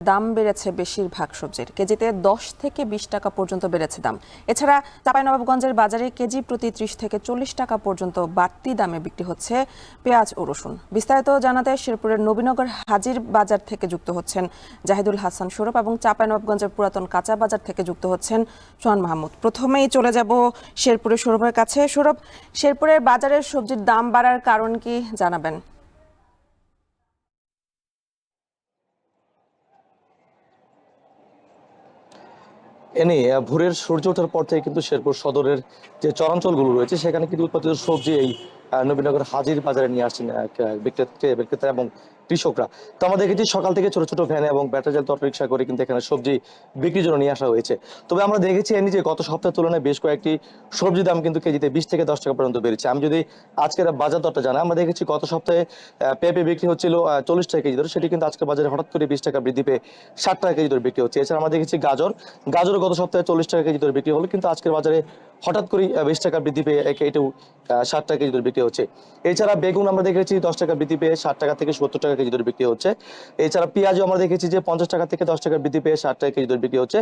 দাম বেড়েছে বেশিরভাগ সবজির, কেজিতে 10 থেকে 20 টাকা পর্যন্ত বেড়েছে দাম। এছাড়া চাঁপাইনবাবগঞ্জের বাজারে কেজি প্রতি 30 থেকে 40 টাকা পর্যন্ত বাড়তি দামে বিক্রি হচ্ছে পেঁয়াজ ও রসুন। বিস্তারিত জানাতে শেরপুরের নবীনগর হাজির বাজার থেকে যুক্ত হচ্ছেন জাহিদুল হাসান সৌরভ এবং চাঁপাইনবাবগঞ্জের পুরাতন কাঁচা বাজার থেকে যুক্ত হচ্ছেন সোহান মাহমুদ। প্রথমেই চলে যাব শেরপুরের সৌরভের কাছে। সৌরভ, শেরপুরের বাজারের সবজির দাম বাড়ার কারণ কি জানাবেন? ভোরের সূর্য ওঠার পর থেকে কিন্তু শেরপুর সদরের যে চরাঞ্চলগুলো রয়েছে সেখানে কিন্তু উৎপাদিত সবজি এই নবীনগর হাজির বাজারে নিয়ে আসছেন বিক্রেতা এবং কৃষকরা। তো আমরা দেখেছি সকাল থেকে ছোট ছোট ভ্যান এবং ব্যাটারি চালিত অটো রিক্সা করে কিন্তু এখানে সবজি বিক্রির জন্য নিয়ে আসা হয়েছে। তবে আমরা দেখেছি যে গত সপ্তাহের তুলনায় বেশ কয়েকটি সবজির দাম কিন্তু কেজিতে 20 থেকে 10 টাকা পর্যন্ত বেড়েছে। আমি যদি আজকের বাজার দরটা জানাই, আমরা দেখেছি গত সপ্তাহে পেঁপে বিক্রি হচ্ছিল 40 টাকা কেজি ধরে, সেটি কিন্তু আজকের বাজারে হঠাৎ করে 20 টাকা বৃদ্ধি পেয়ে 60 টাকা কেজি ধরে বিক্রি হচ্ছে। এছাড়া আমরা দেখেছি গাজর গত সপ্তাহে 40 টাকা কেজি ধরে বিক্রি হলো, কিন্তু আজকের বাজারে হঠাৎ করে 20 টাকা বৃদ্ধি পেয়ে এটাও 60 টাকা কেজি ধরে বিক্রি হচ্ছে। এছাড়া বেগুন আমরা দেখেছি 10 টাকা বৃদ্ধি পেয়ে 60 টাকা থেকে 70 টাকা কেজি ধরে বিক্রি হচ্ছে। এছাড়া পেঁয়াজও আমরা দেখেছি যে 50 টাকা থেকে 10 টাকা বৃদ্ধি পেয়ে 60 টাকা কেজি ধরে বিক্রি হচ্ছে।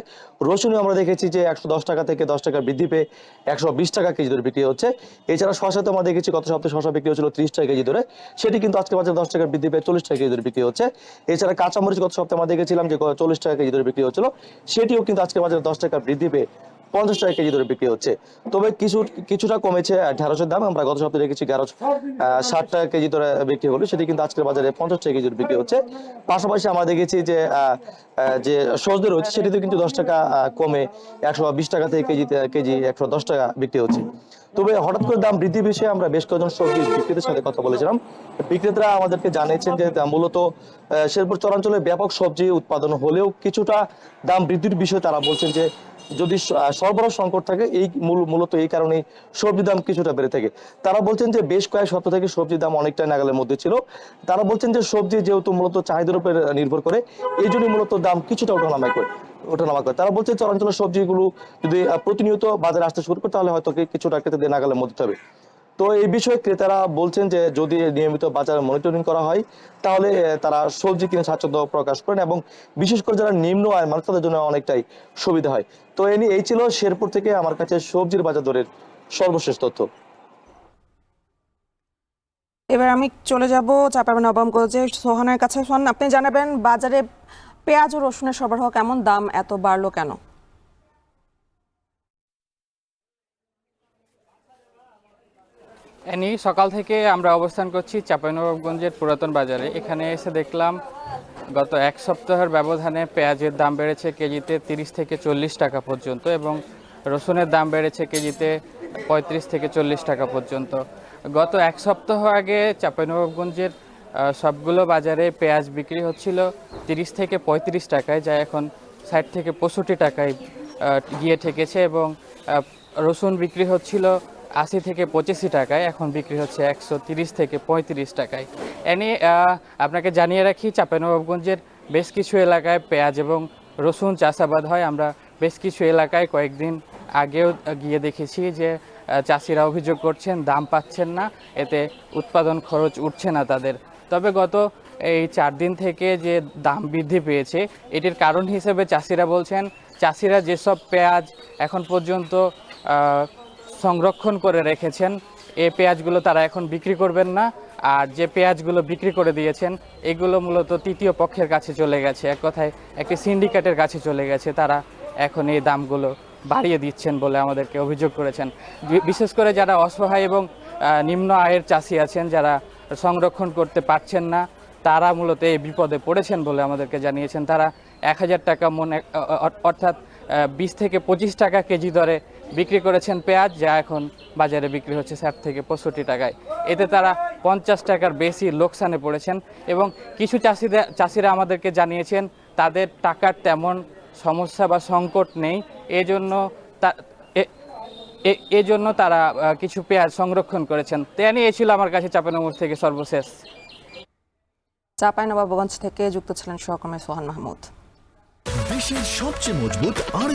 রসুনও আমরা দেখেছি যে 110 টাকা থেকে 10 টাকা বৃদ্ধি পেয়ে 120 টাকা কেজি ধরে বিক্রি হচ্ছে। এছাড়া শসাতে আমরা দেখেছি গত সপ্তাহে শসা বিক্রি হচ্ছিল 30 টাকা কেজি ধরে, সেটি কিন্তু আজকে বাজারে 10 টাকা বৃদ্ধি পেয়ে 40 টাকা কেজি ধরে বিক্রি হচ্ছে। এছাড়া কাঁচামরিচ গত সপ্তাহে আমরা দেখেছিলাম যে 40 টাকা কেজি ধরে বিক্রি হচ্ছিল, সেটিও কিন্তু আজকে বাজারে 10 টাকা বৃদ্ধি পেয়ে 50 টাকা কেজি ধরে বিক্রি হচ্ছে। তবে কিছুটা কমেছে ঢেঁড়সের দাম। আমরা গত সপ্তাহে দেখেছি ঢেঁড়স 60 টাকা কেজি ধরে বিক্রি হলো, সেটি কিন্তু আজকের বাজারে 50 টাকা কেজি ধরে বিক্রি হচ্ছে। পাশাপাশি আমরা দেখেছি যে সজনে রয়েছে সেটিতে কিন্তু 10 টাকা কমে 120 টাকা থেকে কেজি 110 টাকা বিক্রি হচ্ছে। তবে হঠাৎ করে দাম বৃদ্ধি বিষয়ে আমরা বেশ কয়েকজন সবজি বিক্রেতার সাথে কথা বলেছিলাম। বিক্রেতারা আমাদেরকে জানিয়েছেন যে মূলত শেরপুর চরাঞ্চলে ব্যাপক সবজি উৎপাদন হলেও কিছুটা দাম বৃদ্ধির বিষয়ে তারা বলছেন যে যদি সরবরাহ সংকট থাকে মূলত এই কারণেই সবজির দাম কিছুটা বেড়ে থাকে। তারা বলছেন যে বেশ কয়েক সপ্তাহ থেকে সবজির দাম অনেকটা নাগালের মধ্যে ছিল। তারা বলছেন যে সবজি যেহেতু মূলত চাহিদার উপর নির্ভর করে, এই জন্যই মূলত দাম কিছুটা ওঠানামা করে। তারা বলছে চরাঞ্চলের সবজিগুলো যদি প্রতিনিয়ত বাজারে আসতে শুরু করে তাহলে হয়তো কিছুটা ক্রেতাদের নাগালের মধ্যে হবে। তো এই বিষয়ে ক্রেতারা বলছেন যে যদি নিয়মিত বাজার মনিটরিং করা হয় তাহলে তারা সবজি কিনে স্বাচ্ছন্দ্য প্রকাশ করেন, এবং বিশেষ করে যারা নিম্ন আয়ের মানুষ তাদের জন্য অনেকটাই সুবিধা হয়। তো এই ছিল শেরপুর থেকে আমার কাছে সবজির বাজার দরের সর্বশেষ তথ্য। এবার আমি চলে যাব চাঁপাইনবাবগঞ্জের সোহানের কাছে। সোহান, আপনি জানাবেন বাজারে পেঁয়াজ ও রসুনের সরবরাহ কেমন, দাম এত বাড়লো কেন? সকাল থেকে আমরা অবস্থান করছি চাঁপাইনবাবগঞ্জের পুরাতন বাজারে। এখানে এসে দেখলাম গত এক সপ্তাহের ব্যবধানে পেঁয়াজের দাম বেড়েছে কেজিতে 30 থেকে 40 টাকা পর্যন্ত, এবং রসুনের দাম বেড়েছে কেজিতে 35 থেকে 40 টাকা পর্যন্ত। গত এক সপ্তাহ আগে চাঁপাইনবাবগঞ্জের সবগুলো বাজারে পেঁয়াজ বিক্রি হচ্ছিল 30 থেকে 35 টাকায়, যা এখন 60 থেকে 65 টাকায় গিয়ে ঠেকেছে, এবং রসুন বিক্রি হচ্ছিল 80 থেকে 85 টাকায়, এখন বিক্রি হচ্ছে 130 থেকে 35 টাকায়। আপনাকে জানিয়ে রাখি, চাঁপাইনবাবগঞ্জের বেশ কিছু এলাকায় পেঁয়াজ এবং রসুন চাষাবাদ হয়। আমরা বেশ কিছু এলাকায় কয়েকদিন আগেও গিয়ে দেখেছি যে চাষিরা অভিযোগ করছেন দাম পাচ্ছেন না, এতে উৎপাদন খরচ উঠছে না তাদের। তবে গত এই 4 দিন থেকে যে দাম বৃদ্ধি পেয়েছে, এটির কারণ হিসেবে চাষিরা বলছেন চাষিরা যেসব পেঁয়াজ এখন পর্যন্ত সংরক্ষণ করে রেখেছেন, এই পেঁয়াজগুলো তারা এখন বিক্রি করবেন না, আর যে পেঁয়াজগুলো বিক্রি করে দিয়েছেন এগুলো মূলত তৃতীয় পক্ষের কাছে চলে গেছে, এক কথায় একটি সিন্ডিকেটের কাছে চলে গেছে। তারা এখন এই দামগুলো বাড়িয়ে দিচ্ছেন বলে আমাদেরকে অভিযোগ করেছেন। বিশেষ করে যারা অসহায় এবং নিম্ন আয়ের চাষি আছেন, যারা সংরক্ষণ করতে পারছেন না, তারা মূলত এই বিপদে পড়েছেন বলে আমাদেরকে জানিয়েছেন। তারা 1000 টাকা মন, অর্থাৎ 20 থেকে 25 টাকা কেজি দরে বিক্রি করেছেন পেঁয়াজ, যা এখন বাজারে বিক্রি হচ্ছে 60 থেকে 65 টাকায়। এতে তারা 50 টাকার বেশি লোকসানে পড়েছেন, এবং কিছু চাষিরা আমাদেরকে জানিয়েছেন তাদের টাকার তেমন সমস্যা বা সংকট নেই, এজন্য তারা কিছু পেঁয়াজ সংরক্ষণ করেছেন। এ ছিল আমার কাছে চাঁপাইনবাবগঞ্জ থেকে সর্বশেষ। চাঁপাইনবাবগঞ্জ থেকে যুক্ত ছিলেন সহকর্মী সোহান মাহমুদ। দেশের সবচেয়ে মজবুত আর